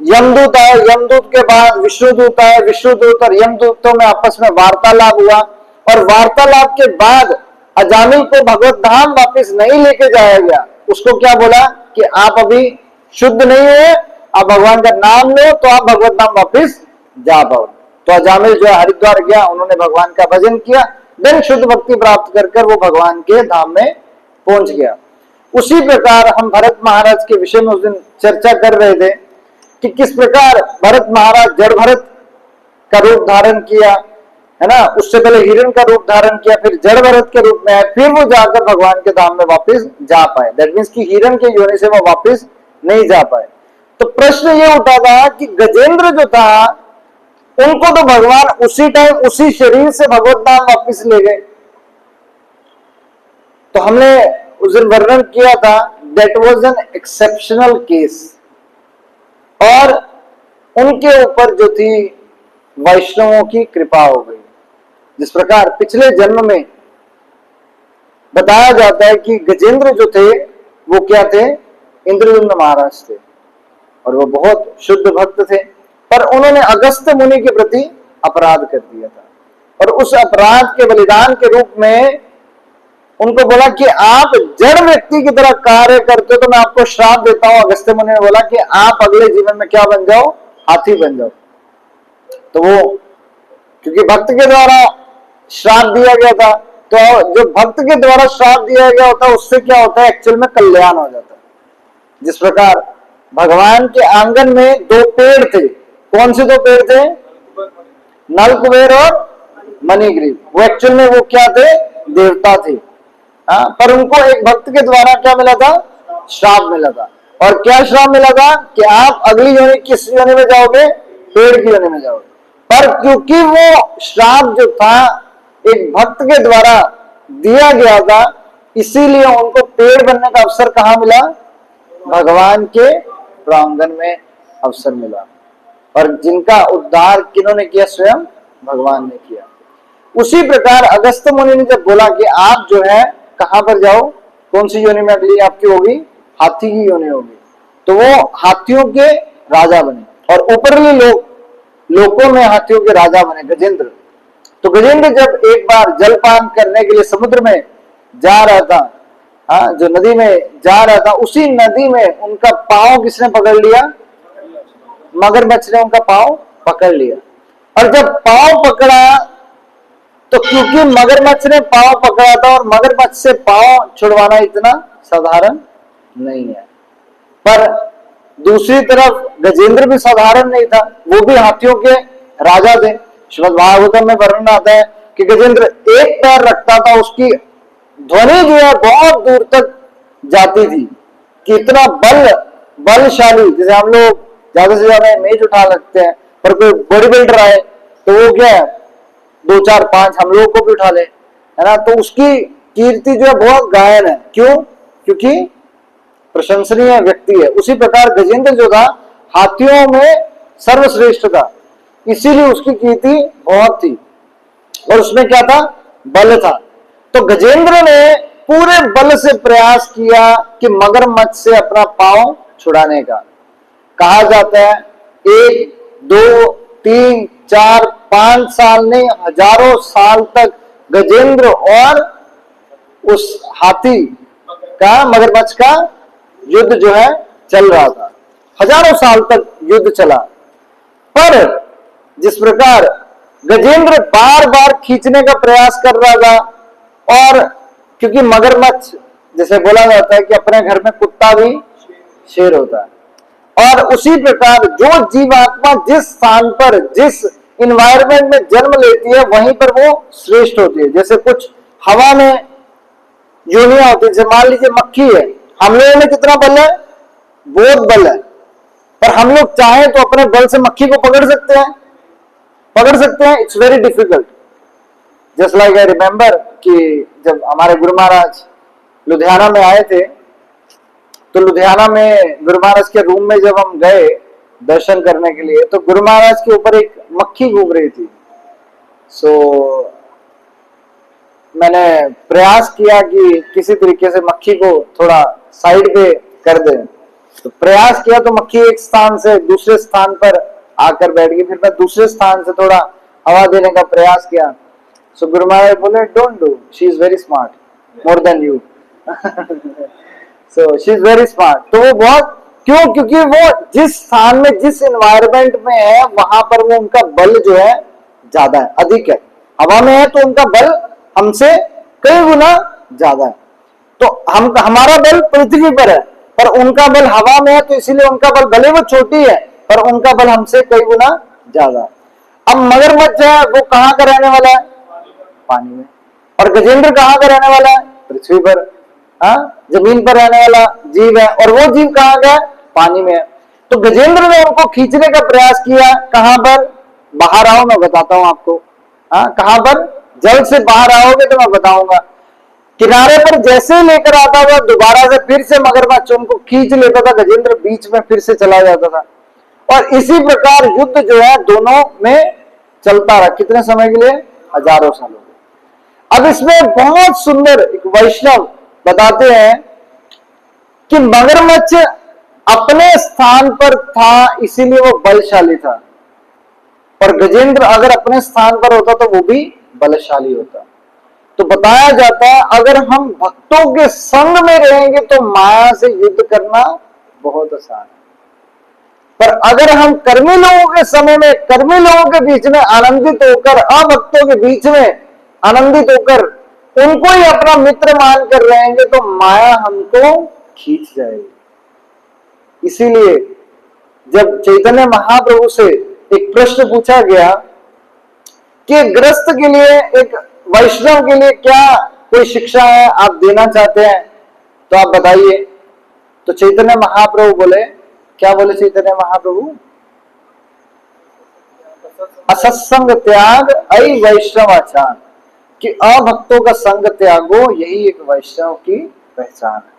यमदूत आए, यमदूत के बाद विष्णुदूत आए, विष्णुदूत और यमदूतों में आपस में वार्तालाप हुआ, और वार्तालाप के बाद अजामिल को भगवत धाम वापिस नहीं लेके जाया गया। उसको क्या बोला कि आप अभी शुद्ध नहीं हुए, आप भगवान का नाम लो तो आप भगवत धाम वापिस जा पाओ। तो अजामिल जो हरिद्वार गया, उन्होंने भगवान का भजन किया, देन शुद्ध भक्ति प्राप्त कर वो भगवान के धाम में पहुंच गया। उसी प्रकार हम भरत महाराज के विषय में उस दिन चर्चा कर रहे थे कि किस प्रकार भरत महाराज जड़ भरत का रूप धारण किया, है ना? उससे पहले हिरण का रूप धारण किया, फिर जड़ भरत के रूप में आए, फिर वो जाकर भगवान के धाम में वापस जा पाए। दैट मीन्स कि हिरण के योनि से वो वापस नहीं जा पाए। तो प्रश्न ये उठा था कि गजेंद्र जो था, उनको तो भगवान उसी टाइम उसी शरीर से भगवत धाम वापिस ले गए। तो हमने उस दिन वर्णन किया था, that was an exceptional case. और उनके ऊपर जो थी वैष्णवों की कृपा हो गई। जिस प्रकार पिछले जन्म में बताया जाता है कि गजेंद्र जो थे वो क्या थे? इंद्रद्युम्न महाराज थे, और वो बहुत शुद्ध भक्त थे, पर उन्होंने अगस्त मुनि के प्रति अपराध कर दिया था, और उस अपराध के बलिदान के रूप में उनको बोला कि आप जड़ व्यक्ति की तरह कार्य करते हो तो मैं आपको श्राप देता हूं। अगस्त मुनि ने बोला कि आप अगले जीवन में क्या बन जाओ? हाथी बन जाओ। तो वो क्योंकि भक्त के द्वारा श्राप दिया गया था, तो जो भक्त के द्वारा श्राप दिया गया होता है उससे क्या होता है? एक्चुअल में कल्याण हो जाता है। जिस प्रकार भगवान के आंगन में 2 पेड़ थे। कौन से 2 पेड़ थे? नल कुबेर और मणिग्रीव। वो एक्चुअल में वो क्या थे? देवता थे। पर उनको एक भक्त के द्वारा क्या मिला था? श्राप मिला था। और क्या श्राप मिला था? कि आप अगली योनि किस योनि में जाओगे? पेड़ की योनि में जाओगे। पर क्योंकि वो श्राप जो था एक भक्त के द्वारा दिया गया था, इसीलिए उनको पेड़ बनने का अवसर कहां मिला? भगवान के प्रांगण में अवसर मिला। और जिनका उद्धार किन्होंने किया? स्वयं भगवान ने किया। उसी प्रकार अगस्त मुनि ने जब बोला कि आप जो है कहां पर जाओ, कौन सी योनि में अगली आपकी होगी? हाथी की योनि होगी। तो वो हाथियों के राजा बने, और ऊपरली लोकों में हाथियों के राजा बने गजेंद्र। तो गजेंद्र जब एक बार जलपान करने के लिए समुद्र में जा रहा था, हाँ, जो नदी में जा रहा था, उसी नदी में उनका पांव किसने पकड़ लिया? मगरमच्छ ने उनका पांव पकड़ लिया। और जब पांव पकड़ा तो क्योंकि मगरमच्छ ने पांव पकड़ा था और मगरमच्छ से पांव छुड़वाना इतना साधारण नहीं है। पर दूसरी तरफ गजेंद्र भी साधारण नहीं था, वो भी हाथियों के राजा थे। श्रीमद् भागवतम में वर्णन आता है कि गजेंद्र एक पैर रखता था, उसकी ध्वनि जो है बहुत दूर तक जाती थी, कि इतना बलशाली। जैसे हम लोग ज्यादा से ज्यादा मेज उठा सकते हैं, पर कोई बॉडी बिल्डर आए तो वो क्या है 2 4 5 हम लोगों को भी उठा ले, है ना। तो उसकी कीर्ति जो है बहुत गायन है। क्यों? क्योंकि प्रशंसनीय व्यक्ति है। उसी प्रकार गजेंद्र जो था हाथियों में सर्वश्रेष्ठ था, इसीलिए उसकी कीर्ति बहुत थी। और उसमें क्या था? बल था। तो गजेंद्र ने पूरे बल से प्रयास किया कि मगरमच्छ से अपना पांव छुड़ाने का। कहा जाता है 1 2 3 4 5 साल नहीं, हजारों साल तक गजेंद्र और उस हाथी का, मगरमच्छ का युद्ध जो है चल रहा था। हजारों साल तक युद्ध चला। पर जिस प्रकार गजेंद्र बार बार खींचने का प्रयास कर रहा था, और क्योंकि मगरमच्छ, जैसे बोला जाता है कि अपने घर में कुत्ता भी शेर होता है, और उसी प्रकार जो जीवात्मा जिस स्थान पर, जिस इन्वायरमेंट में जन्म लेती है, वहीं पर वो श्रेष्ठ होती है। जैसे कुछ हवा में योनियां होती है, जैसे मान लीजिए मक्खी है, हम लोगों में कितना बल है? बहुत बल है, पर हम लोग चाहें तो अपने बल से मक्खी को पकड़ सकते हैं? पकड़ सकते हैं? It's very difficult. Just like I remember कि जब हमारे गुरु महाराज लुधियाना में आए थे, तो लुधियाना में गुरु महाराज के रूम में जब हम गए दर्शन करने के लिए, तो गुरु महाराज के ऊपर एक मक्खी घूम रही थी। मैंने प्रयास किया कि किसी तरीके से मक्खी को थोड़ा साइड पे कर दे। तो प्रयास किया तो मक्खी एक स्थान से दूसरे स्थान पर आकर बैठ गई। फिर मैं दूसरे स्थान से थोड़ा हवा देने का प्रयास किया। सो गुरु महाराज बोले, don't do, she is very smart more than you. So she is very smart. तो वो बहुत, क्यों? क्योंकि वो जिस स्थान में, जिस एनवायरमेंट में है, वहां पर वो उनका बल जो है ज्यादा है, अधिक है। हवा में है तो उनका बल हमसे कई गुना ज्यादा है। तो हमारा बल पृथ्वी पर है, पर उनका बल हवा में है, तो इसीलिए उनका बल, भले वो छोटी है, पर उनका बल हमसे कई गुना ज्यादा। अब मगरमच्छ है, वो कहाँ का रहने वाला है? पानी में। और गजेंद्र कहाँ का रहने वाला है? पृथ्वी पर, जमीन पर रहने वाला जीव है। और वो जीव कहाँ का है? पानी में है। तो गजेंद्र ने उनको खींचने का प्रयास किया। कहां पर? बाहर आओ, मैं बताता हूं आपको। कहां पर? जल से बाहर आओगे तो मैं बताऊंगा। किनारे पर जैसे लेकर आता था, दोबारा से फिर से मगरमच्छ उनको खींच लेता था, गजेंद्र बीच में फिर से चला जाता था। और इसी प्रकार युद्ध जो है दोनों में चलता रहा। कितने समय के लिए? हजारों सालों के। अब इसमें बहुत सुंदर एक वैष्णव बताते हैं कि मगरमच्छ अपने स्थान पर था, इसीलिए वो बलशाली था। और गजेंद्र अगर अपने स्थान पर होता तो वो भी बलशाली होता। तो बताया जाता है अगर हम भक्तों के संग में रहेंगे तो माया से युद्ध करना बहुत आसान है, पर अगर हम कर्मी लोगों के समय में, कर्मी लोगों के बीच में आनंदित होकर, अभक्तों के बीच में आनंदित होकर उनको ही अपना मित्र मानकर रहेंगे तो माया हमको खींच जाएगी। इसीलिए जब चैतन्य महाप्रभु से एक प्रश्न पूछा गया कि गृहस्थ के लिए, एक वैष्णव के लिए क्या कोई शिक्षा है आप देना चाहते हैं, तो आप बताइए। तो चैतन्य महाप्रभु बोले, क्या बोले चैतन्य महाप्रभु? असत्संग त्याग ऐ वैष्णवाचार, कि अभक्तों का संग त्यागो, यही एक वैष्णव की पहचान है।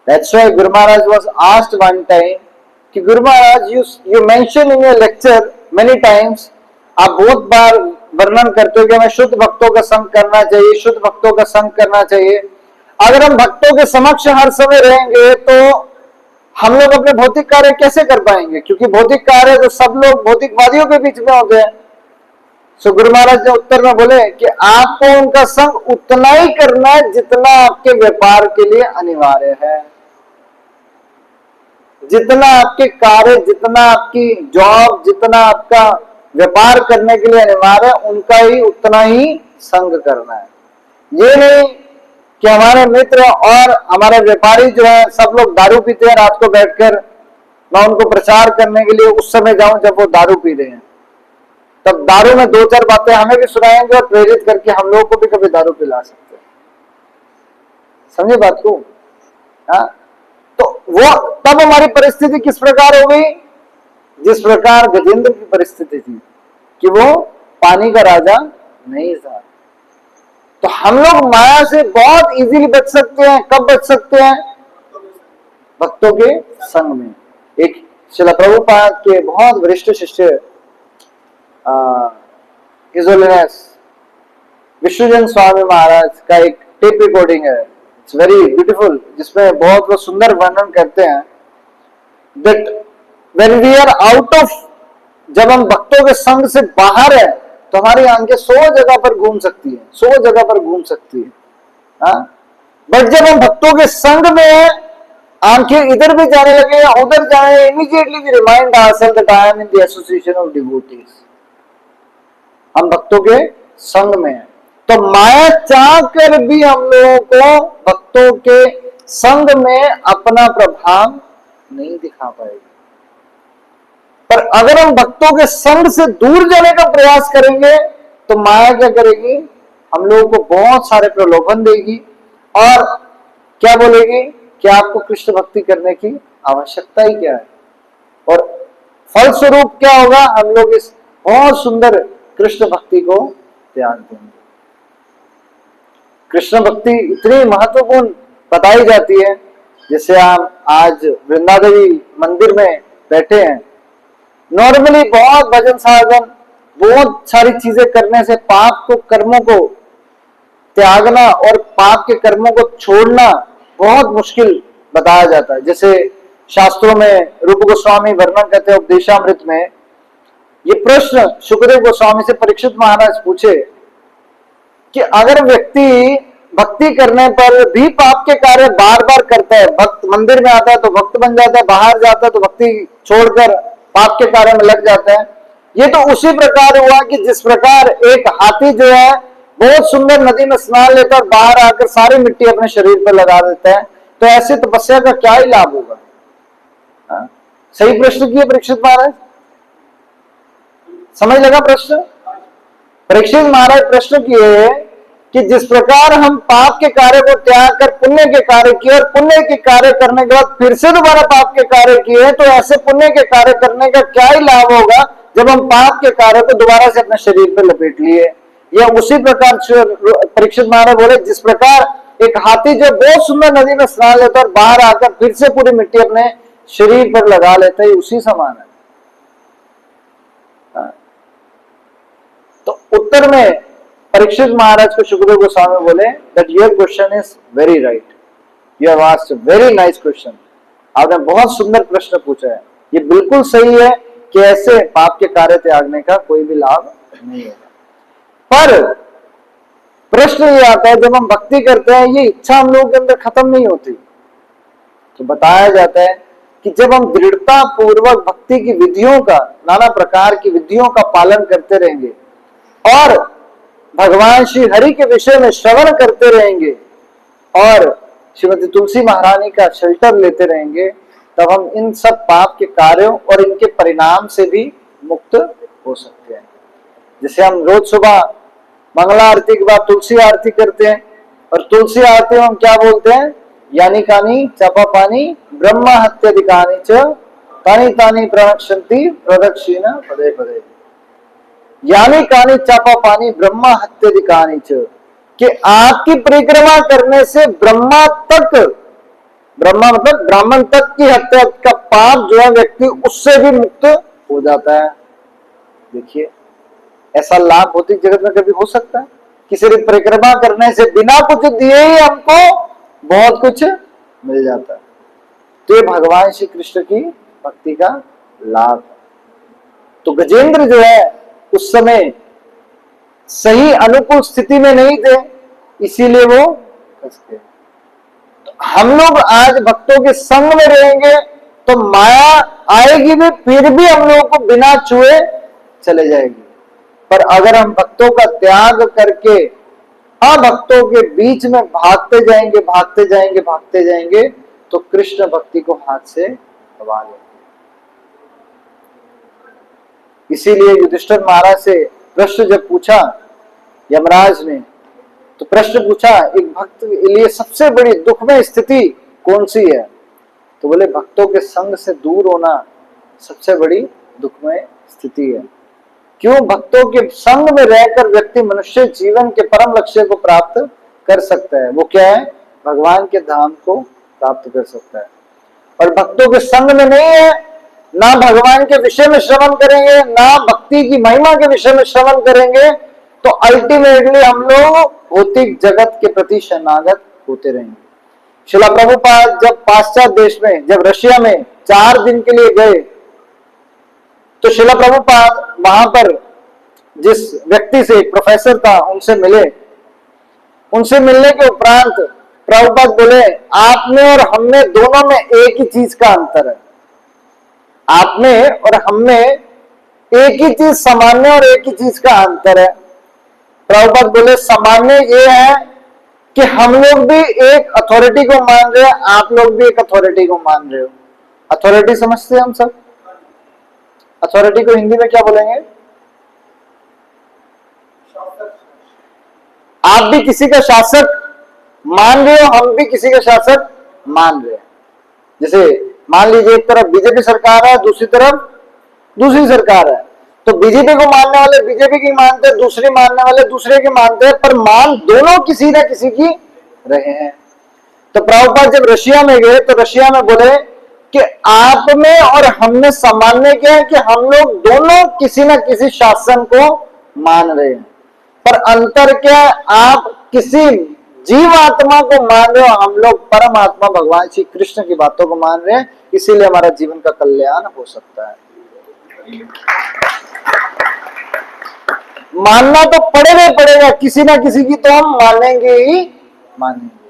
That's why Guru Maharaj was asked one time कि Guru Maharaj you mention in your lecture many times, आप बहुत बार वर्णन करते हो कि हमें शुद्ध भक्तों का संग करना चाहिए, शुद्ध भक्तों का संग करना चाहिए। अगर हम भक्तों के समक्ष हर समय रहेंगे तो हम लोग अपने भौतिक कार्य कैसे कर पाएंगे? क्योंकि भौतिक कार्य तो सब लोग भौतिकवादियों के बीच में होते हैं। सो गुरु महाराज ने उत्तर में बोले कि आपको उनका संग उतना ही करना है जितना आपके व्यापार के लिए अनिवार्य है, जितना आपके कार्य, जितना आपकी जॉब, जितना आपका व्यापार करने के लिए अनिवार्य है, उनका ही उतना ही संग करना है। ये नहीं कि हमारे मित्र और हमारे व्यापारी जो है सब लोग दारू पीते हैं, रात को बैठकर मैं उनको प्रचार करने के लिए उस समय जाऊं जब वो दारू पी रहे हैं, तब दारू में दो चार बातें हमें भी सुनाएंगे और प्रेरित करके हम लोगों को भी कभी दारू पिला सकते हैं। समझे बात को? हाँ, तो वो तब हमारी परिस्थिति किस प्रकार हो गई, जिस प्रकार गजेंद्र की परिस्थिति थी कि वो पानी का राजा नहीं था। तो हम लोग माया से बहुत इजीली बच सकते हैं। कब बच सकते हैं? भक्तों के संग में। एक श्रील प्रभुपाद के बहुत वरिष्ठ शिष्य हिज होलीनेस विष्णुजन स्वामी महाराज का एक टेप रिकॉर्डिंग है, इट्स वेरी ब्यूटीफुल, जिसमें बहुत सुंदर वर्णन करते हैं that when we are out of, जब हम भक्तों के संग से बाहर है तो हमारी आंखें 100 जगह पर घूम सकती है, 100 जगह पर घूम सकती है। हाँ, बट जब हम भक्तों के संग में है, आंखें इधर भी जाने लगे या उधर जाए, immediately we remind ourselves that I am in the association of devotees. हम भक्तों के संग में है, तो माया चाह कर भी हम लोगों को भक्तों के संग में अपना प्रभाव नहीं दिखा पाएगी। पर अगर हम भक्तों के संग से दूर जाने का प्रयास करेंगे तो माया क्या करेगी, हम लोगों को बहुत सारे प्रलोभन देगी और क्या बोलेगी कि आपको कृष्ण भक्ति करने की आवश्यकता ही क्या है, और फलस्वरूप क्या होगा, हम लोग इस बहुत सुंदर कृष्ण भक्ति को त्याग देंगे। कृष्ण भक्ति इतनी महत्वपूर्ण बताई जाती है, जैसे हम आज वृंदादेवी मंदिर में बैठे हैं, नॉर्मली बहुत भजन साधन, बहुत सारी चीजें करने से पाप को, कर्मों को त्यागना और पाप के कर्मों को छोड़ना बहुत मुश्किल बताया जाता है। जैसे शास्त्रों में रूप गोस्वामी वर्णन करते हैं उपदेशामृत में, ये प्रश्न सुखदेव गोस्वामी से परीक्षित महाराज पूछे कि अगर व्यक्ति भक्ति करने पर भी पाप के कार्य बार बार करता है, भक्त मंदिर में आता है तो भक्त बन जाता है, बाहर जाता है तो भक्ति छोड़कर पाप के कार्य में लग जाता है, ये तो उसी प्रकार हुआ कि जिस प्रकार एक हाथी जो है बहुत सुंदर नदी में स्नान लेता है, बाहर आकर सारी मिट्टी अपने शरीर पर लगा देता है, तो ऐसी तपस्या का क्या ही लाभ होगा? हाँ? सही प्रश्न किए परीक्षित महाराज, समझ लगा प्रश्न? परीक्षित महाराज प्रश्न किए कि जिस प्रकार हम पाप के कार्य को त्याग कर पुण्य के कार्य किए और पुण्य के कार्य करने के बाद फिर से दोबारा पाप के कार्य किए, तो ऐसे पुण्य के कार्य करने का क्या ही लाभ होगा जब हम पाप के कार्य को दोबारा से अपने शरीर पर लपेट लिए। या उसी प्रकार परीक्षित महाराज बोले, जिस प्रकार एक हाथी जो बहुत सुंदर नदी में स्नान लेता है और बाहर आकर फिर से पूरी मिट्टी अपने शरीर पर लगा लेता है, उसी समान है। तो उत्तर में परीक्षित महाराज को सुखदेव गोस्वामी बोले that your question is very right, you have asked very nice question, आपने बहुत सुंदर प्रश्न पूछा है, ये बिल्कुल सही है कि ऐसे पाप के कार्य त्यागने का कोई भी लाभ नहीं होगा। पर प्रश्न ये आता है, जब हम भक्ति करते हैं ये इच्छा हम लोगों के अंदर खत्म नहीं होती, तो बताया जाता है कि जब हम दृढ़ता पूर्वक भक्ति की विधियों का, नाना प्रकार की विधियों का पालन करते रहेंगे और भगवान श्री हरि के विषय में श्रवण करते रहेंगे और श्रीमती तुलसी महारानी का शेल्टर लेते रहेंगे, तब हम इन सब पाप के कार्यों और इनके परिणाम से भी मुक्त हो सकते हैं। जैसे हम रोज सुबह मंगला आरती के बाद तुलसी आरती करते हैं, और तुलसी आरती में हम क्या बोलते हैं, यानी कानी चापा पानी ब्रह्म हत्याधिकानी च तानी तानी प्रणक्षन्ति प्रदक्षिण पदे पदे, यानी कानी चापा पानी ब्रह्मा हत्याधिकानी च, कि आपकी परिक्रमा करने से ब्रह्मा तक, ब्रह्मा मतलब ब्राह्मण तक की हत्या का पाप जो है व्यक्ति उससे भी मुक्त हो जाता है। देखिए ऐसा लाभ भौतिक जगत में कभी हो सकता है? किसी की परिक्रमा करने से बिना कुछ दिए ही हमको बहुत कुछ मिल जाता है। तो ये भगवान श्री कृष्ण की भक्ति का लाभ। तो गजेंद्र जो है उस समय सही अनुकूल स्थिति में नहीं थे, इसीलिए वो फंस गए। तो हम लोग आज भक्तों के संग में रहेंगे तो माया आएगी भी, फिर भी हम लोगों को बिना छुए चले जाएगी। पर अगर हम भक्तों का त्याग करके भक्तों के बीच में भागते जाएंगे, भागते जाएंगे, भागते जाएंगे, तो कृष्ण भक्ति को हाथ से दबा लेंगे। इसीलिए युधिष्ठिर महाराज से प्रश्न जब पूछा यमराज ने, तो प्रश्न पूछा एक भक्त के लिए सबसे बड़ी दुखमय स्थिति कौन सी है? तो बोले भक्तों के संग से दूर होना सबसे बड़ी दुखमय स्थिति है। क्यों? भक्तों के संग में रहकर व्यक्ति मनुष्य जीवन के परम लक्ष्य को प्राप्त कर सकता है। वो क्या है? भगवान के धाम को प्राप्त कर सकता है। और भक्तों के संग में नहीं है, ना भगवान के विषय में श्रवण करेंगे, ना भक्ति की महिमा के विषय में श्रवण करेंगे, तो अल्टीमेटली हम लोग भौतिक जगत के प्रति शरणागत होते रहेंगे। श्रील प्रभुपाद जब पाश्चात्य देश में, जब रशिया में 4 दिन के लिए गए, तो श्रील प्रभुपाद वहां पर जिस व्यक्ति से, प्रोफेसर था, उनसे मिले। उनसे मिलने के उपरांत प्रभुपाद बोले, आप में और हम में दोनों में एक ही चीज का अंतर है। आप में और हम में एक ही चीज सामान्य और एक ही चीज का अंतर है। प्रभुपाद बोले, सामान्य ये है कि हम लोग भी एक अथॉरिटी को मान रहे हैं, आप लोग भी एक अथॉरिटी को मान रहे हो। अथॉरिटी समझते हैं हम सब? अथॉरिटी को हिंदी में क्या बोलेंगे? आप भी किसी का शासक मान रहे हो, हम भी किसी का शासक मान रहे हैं। जैसे मान लीजिए एक तरफ बीजेपी सरकार है, दूसरी तरफ दूसरी सरकार है, तो बीजेपी को मानने वाले बीजेपी की मानते हैं, दूसरे मानने वाले दूसरे की मानते हैं, पर मान दोनों किसी न किसी की रहे हैं। तो प्रभुपाद जब रशिया में गए तो रशिया में बोले कि आप में और हम में सामान्य क्या है कि हम लोग दोनों किसी न किसी शासन को मान रहे हैं, पर अंतर क्या है? आप किसी जीवात्मा को मान रहे हो, हम लोग परमात्मा भगवान श्री कृष्ण की बातों को मान रहे हैं, इसीलिए हमारा जीवन का कल्याण हो सकता है। मानना तो पड़ेगा ही पड़ेगा, किसी ना किसी की तो हम मानेंगे ही मानेंगे।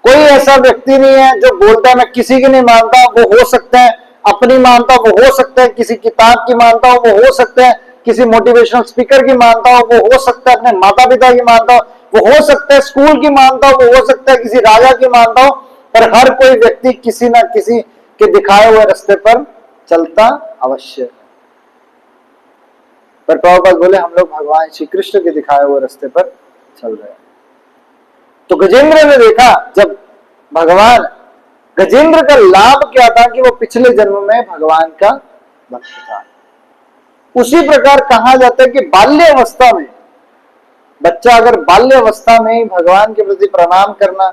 कोई ऐसा व्यक्ति नहीं है जो बोलता है मैं किसी की नहीं मानता। वो हो सकता है अपनी मानता, वो हो सकता है किसी किताब की मानता हो, वो हो सकता है किसी मोटिवेशनल स्पीकर की मानता हो, वो हो सकता है अपने माता पिता की मानता हो, वो हो सकता है स्कूल की मानता हो, वो हो सकता है किसी राजा की मानता हो, पर हर कोई व्यक्ति किसी ना किसी के दिखाए हुए रास्ते पर चलता अवश्य। पर प्रभुपाद बोले हम लोग भगवान श्री कृष्ण के दिखाए हुए रास्ते पर चल रहे हैं। तो गजेंद्र ने देखा, जब भगवान, गजेंद्र का लाभ क्या था कि वो पिछले जन्म में भगवान का भक्त था। उसी प्रकार कहा जाता है कि बाल्यावस्था में बच्चा अगर बाल्यावस्था में ही भगवान के प्रति प्रणाम करना,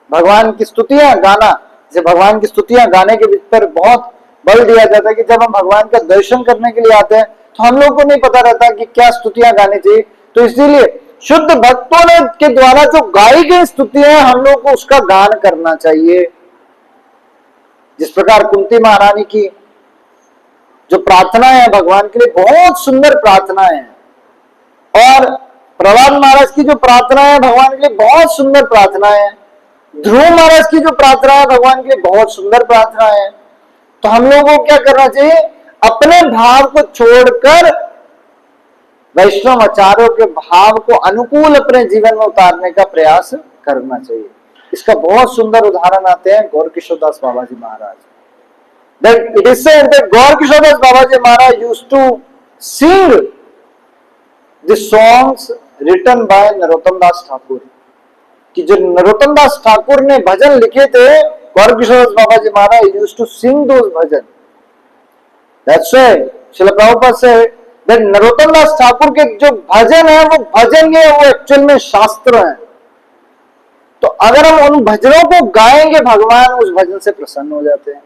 भगवान की स्तुतियां गाना, जैसे भगवान की स्तुतियां गाने के पर बहुत बल दिया जाता है कि जब हम भगवान का दर्शन करने के लिए आते हैं तो हम लोग को नहीं पता रहता कि क्या स्तुतियां गानी चाहिए। तो इसीलिए शुद्ध भक्तों ने के द्वारा जो गाई गई स्तुतियां हैं, हम लोग को उसका गान करना चाहिए। जिस प्रकार कुंती महारानी की जो प्रार्थना है भगवान के लिए, बहुत सुंदर प्रार्थना है, और प्रहलाद महाराज की जो प्रार्थना है भगवान के लिए बहुत सुंदर प्रार्थना है, ध्रुव महाराज की जो प्रार्थना है भगवान के लिए बहुत सुंदर प्रार्थना है। तो हम लोगों को क्या करना चाहिए? अपने भाव को छोड़कर वैष्णव आचार्यों के भाव को अनुकूल अपने जीवन में उतारने का प्रयास करना चाहिए। इसका बहुत सुंदर उदाहरण आते हैं गौर किशोरदास बाबा जी महाराज। That it is said that Gaur Kishoredas Babaji Maharaj used to sing the songs written by Narottam Das Thakur, कि जो नरोत्तम दास ठाकुर ने भजन लिखे थे, गौर किशोरदास बाबाजी महाराज used to sing those bhajan. That's why Srila Prabhupada से that नरोत्तम दास ठाकुर के जो भजन है वो भजन है, वो एक्चुअल में शास्त्र है। तो अगर हम उन भजनों को गाएंगे, भगवान उस भजन से प्रसन्न हो जाते हैं।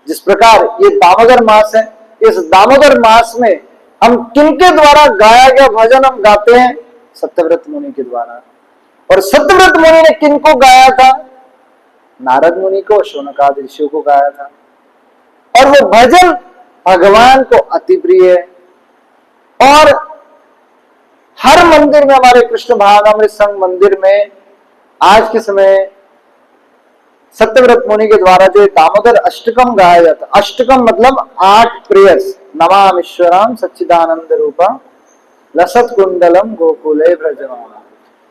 जिस प्रकार ये दामोदर मास है, इस दामोदर मास में हम किनके द्वारा गाया गया भजन हम गाते हैं? सत्यव्रत मुनि के द्वारा। और सत्यव्रत मुनि ने किनको गाया था? नारद मुनि को, शौनकादि ऋषियों को गाया था। और वो भजन भगवान को अति प्रिय है। और हर मंदिर में, हमारे कृष्ण भावनामृत संघ मंदिर में आज के समय सत्यव्रत मुनि के द्वारा जो दामोदर अष्टकम गाया जाता है, अष्टकम मतलब 8 प्रेयर्स, नमामीश्वरम सच्चिदानंद रूपा लसत कुंडलम गोकुले ब्रजमाना।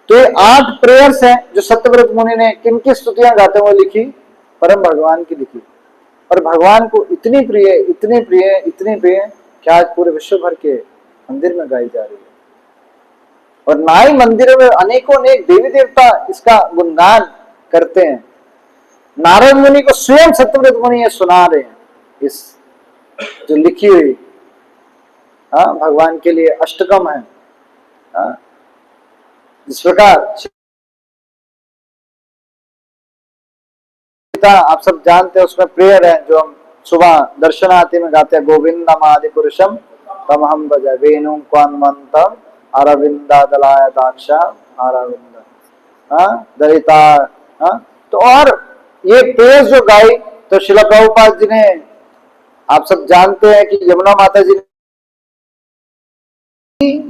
तो ये 8 प्रेयर्स हैं जो सत्यव्रत मुनि ने किनकी स्तुतियां गाते हुए लिखी, परम भगवान की लिखी। और भगवान को इतनी प्रिय, इतनी प्रिय, इतनी प्रिय कि आज पूरे विश्व भर के मंदिर में गाई जा रही है। और ना ही मंदिरों में अनेकों अनेक देवी देवता इसका गुणगान करते हैं। नारद मुनि को स्वयं सत्यव्रत मुनि ये सुना रहे हैं इस जो लिखी हुई भगवान के लिए अष्टकम है। जिस प्रकार आप सब जानते हैं, उसमें प्रेयर है जो हम सुबह दर्शन आरती में गाते हैं, गोविंदम आदि पुरुषम तम हम भज वेणु क्वान्वंतम अरविंदादलायताक्षा अरविंद दरिता। तो और ये प्रेयर जो गाई, तो शिला प्रभुपाद जी ने, आप सब जानते हैं कि यमुना माता जी ने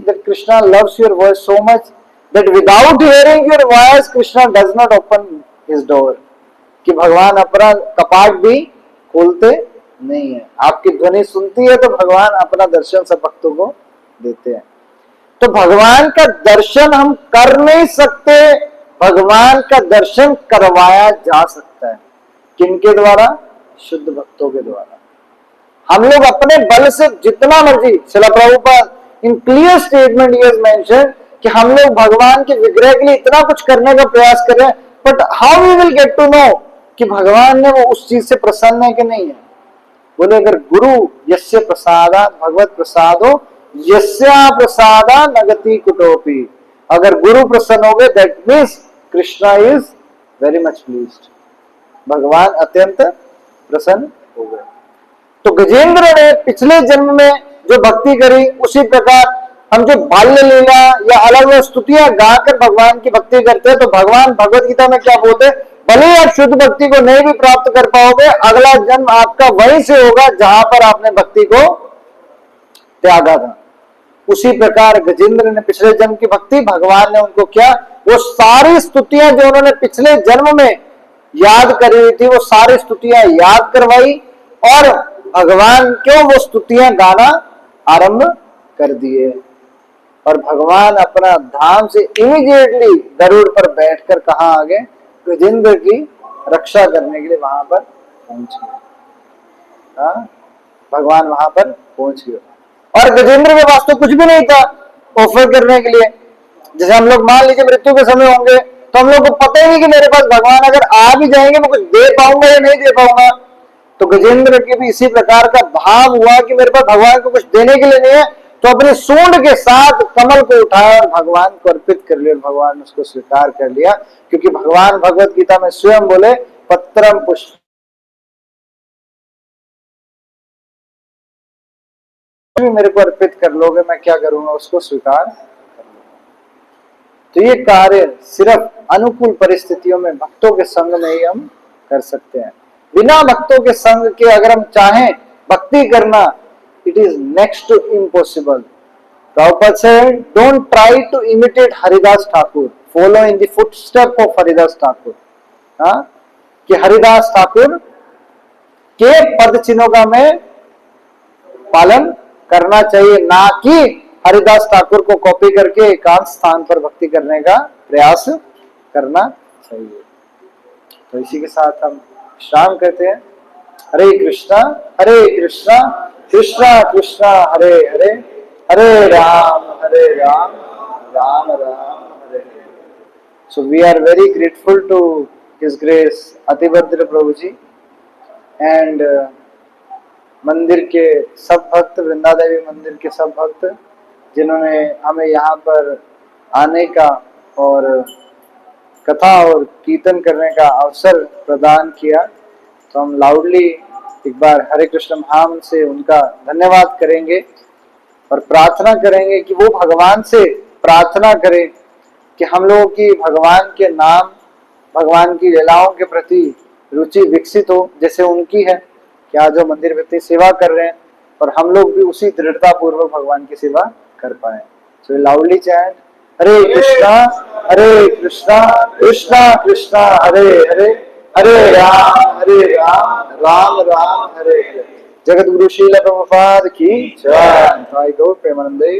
that Krishna loves your voice so much that without hearing your voice Krishna does not open his door, कि भगवान अपना कपाट भी खोलते नहीं है। आपकी ध्वनि सुनती है तो भगवान अपना दर्शन सब भक्तों को देते हैं। तो भगवान का दर्शन हम कर नहीं सकते, भगवान का दर्शन करवाया जा सकता है। किनके द्वारा? शुद्ध भक्तों के द्वारा। हम लोग अपने बल से जितना मर्जी, Srila Prabhupada in clear statement he has mention कि हम लोग भगवान के विग्रह के लिए इतना कुछ करने का प्रयास कर रहे हैं, but how we will get to know कि भगवान ने वो उस चीज से प्रसन्न है कि नहीं है। बोले अगर गुरु यस्य प्रसादा भगवत प्रसादो यस्या प्रसादा नगति कुटोपी, अगर गुरु प्रसन्न हो गए that means Krishna is very much pleased, भगवान अत्यंत प्रसन्न हो गए। तो गजेंद्र ने पिछले जन्म में जो भक्ति करी, उसी प्रकार हम जो बाल्य लीला या अलग अलग स्तुतियां गाकर भगवान की भक्ति करते हैं, तो भगवान भगवत गीता में क्या बोलते हैं, भले आप शुद्ध भक्ति को नहीं भी प्राप्त कर पाओगे, अगला जन्म आपका वहीं से होगा जहां पर आपने भक्ति को त्यागा था। उसी प्रकार गजेंद्र ने पिछले जन्म की भक्ति, भगवान ने उनको क्या, वो सारी स्तुतियां जो उन्होंने पिछले जन्म में याद करी हुई थी, वो सारी स्तुतियां याद करवाई और भगवान क्यों वो स्तुतियां गाना आरंभ कर दिए। और भगवान अपना धाम से इमीडिएटली गरुड़ पर बैठकर कहां आ गए, गजेंद्र की रक्षा करने के लिए वहां पर पहुंच गए। भगवान वहां पर पहुंच गए और गजेंद्र के पास तो कुछ भी नहीं था ऑफर करने के लिए। जैसे हम लोग मान लीजिए मृत्यु के समय होंगे तो हम लोग को पता ही नहीं कि मेरे पास भगवान अगर आ भी जाएंगे मैं कुछ दे पाऊंगा या नहीं दे पाऊंगा। तो गजेंद्र के भी इसी प्रकार का भाव हुआ कि मेरे पास भगवान को कुछ देने के लिए नहीं है, तो अपने सूंड के साथ कमल को उठाया और भगवान को अर्पित कर लिया। भगवान ने उसको स्वीकार कर लिया, क्योंकि भगवान भगवत गीता में स्वयं बोले पत्रम पुष्प मेरे को अर्पित कर लोगे, मैं क्या करूंगा, उसको स्वीकार कर लूंगा। तो ये कार्य सिर्फ अनुकूल परिस्थितियों में भक्तों के संग में ही हम कर सकते हैं। बिना भक्तों के संग के अगर हम चाहें भक्ति करना, it is next to impossible. Prabhupada said, don't try to imitate Haridas Thakur, follow in the footstep of Haridas Thakur. कि हरिदास ठाकुर के पद चिन्हों का हमें पालन करना चाहिए, ना कि हरिदास ठाकुर को कॉपी करके एकांत स्थान पर भक्ति करने का प्रयास करना चाहिए। तो इसी के साथ हम विश्राम करते हैं। Hare Krishna Krishna Krishna Hare Hare, Hare Ram Ram Ram Hare Hare. So we are very grateful to His Grace Atibhadra Prabhu ji and मंदिर के सब भक्त, वृंदा देवी मंदिर के सब भक्त, जिन्होंने हमें यहाँ पर आने का और कथा और कीर्तन करने का अवसर प्रदान किया। तो हम लाउडली एक बार हरे कृष्ण महाम से उनका धन्यवाद करेंगे और प्रार्थना करेंगे कि वो भगवान से प्रार्थना करें कि हम लोगों की भगवान के नाम, भगवान की लीलाओं के प्रति रुचि विकसित हो, जैसे उनकी है कि आज जो मंदिर व्यक्ति सेवा कर रहे हैं, और हम लोग भी उसी दृढ़ता पूर्वक भगवान की सेवा कर पाए। So we loudly chant Hare Krishna, Krishna Krishna, Hare Hare, Hare Ram, Ram Ram, Hare Hare. Jagat Guru Srila Prabhupada ki jai. I go Premanande.